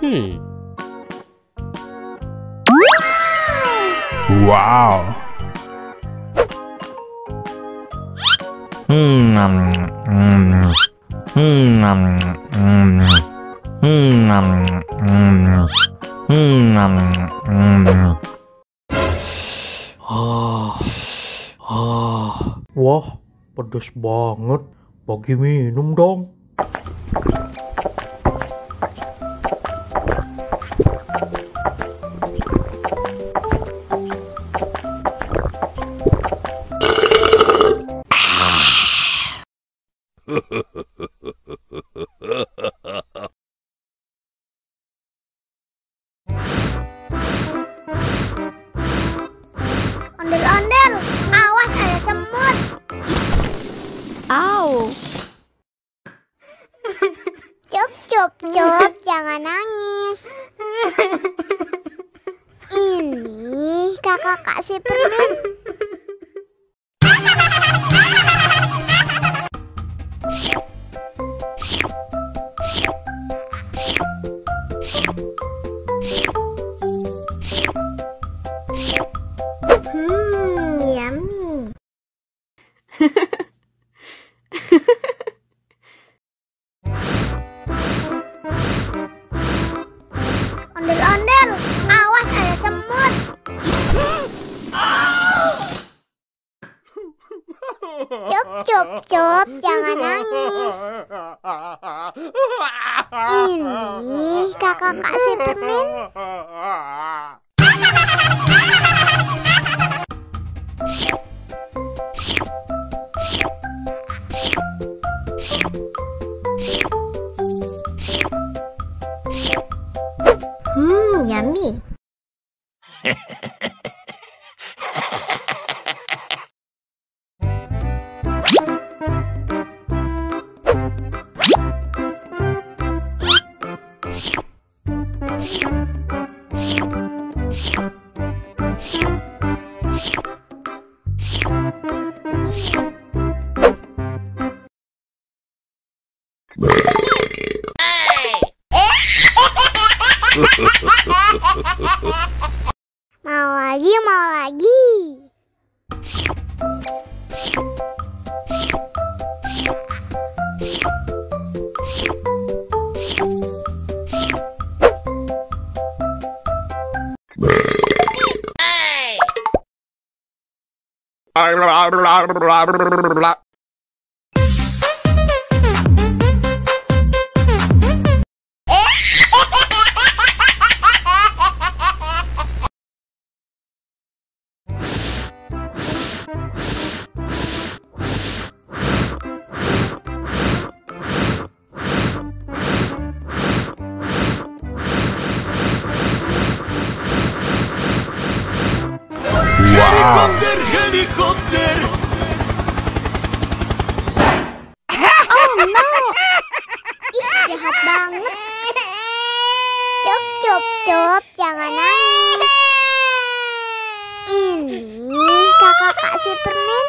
Wow. Wah, pedes banget. Bagi minum dong. Ondel-ondel, awas ada semut. Au. Cup, cup, cup, jangan nangis. Ini kakak kasih permen. Yummy. Ondel-ondel, awas ada semut. Cup, cup, cup, jangan nangis. Ini kakak kasih permen. Yummy. Mau lagi, mau lagi. Wow. Helikopter. Oh no. Ih, jahat banget. Cup, cup, cup, jangan nangis. Ini kakak kasih permen.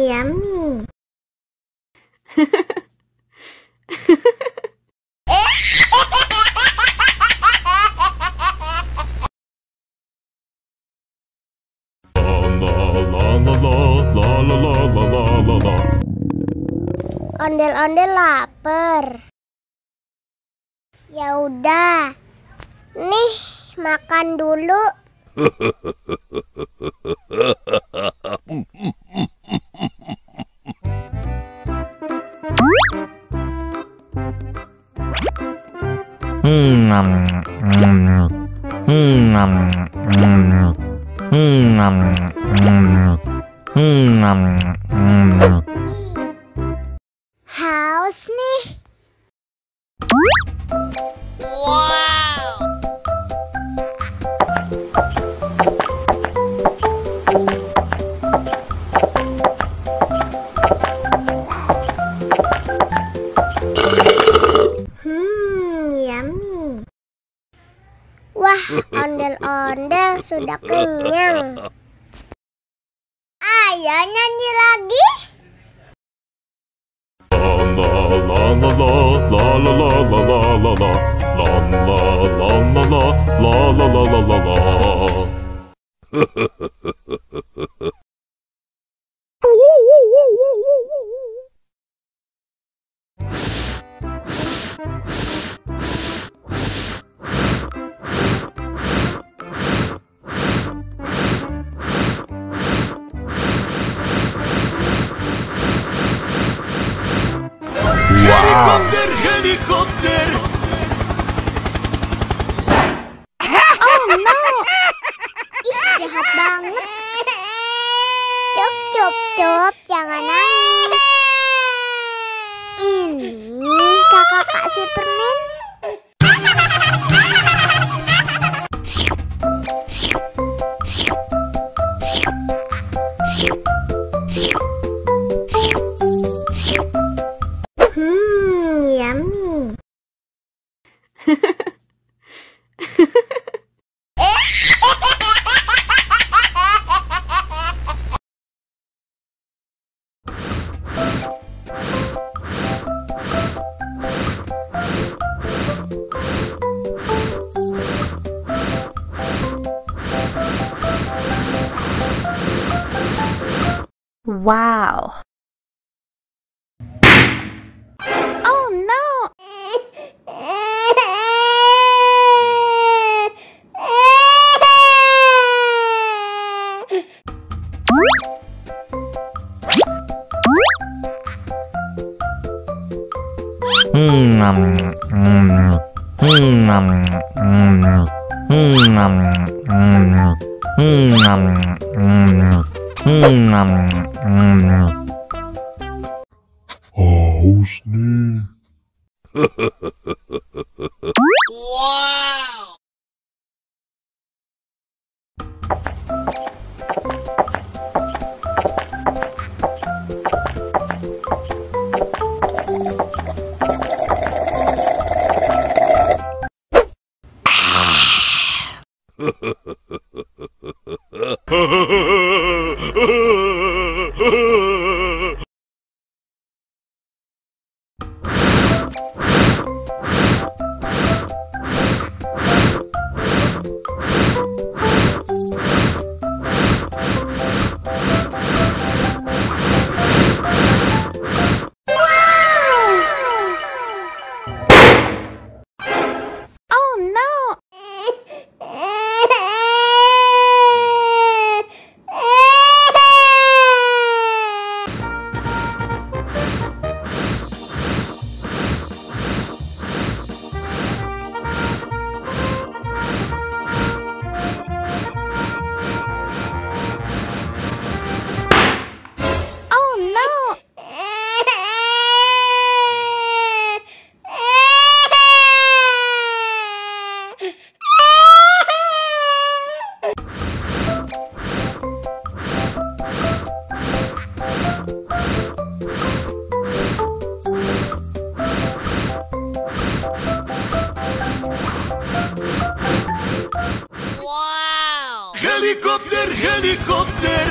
Yummy. Ondel-ondel lapar. Ya udah. Nih, makan dulu. Haus nih. Yummy. Wah, ondel-ondel sudah kenyang. Ayo nyanyi lagi. Helikopter, helikopter. Ih, jahat banget. Cop, jangan nangis. Ini kakak kasih permen. Yummy. Wow. Oh no. Haus nih. Oh no. Oh no. Helikopter, helikopter.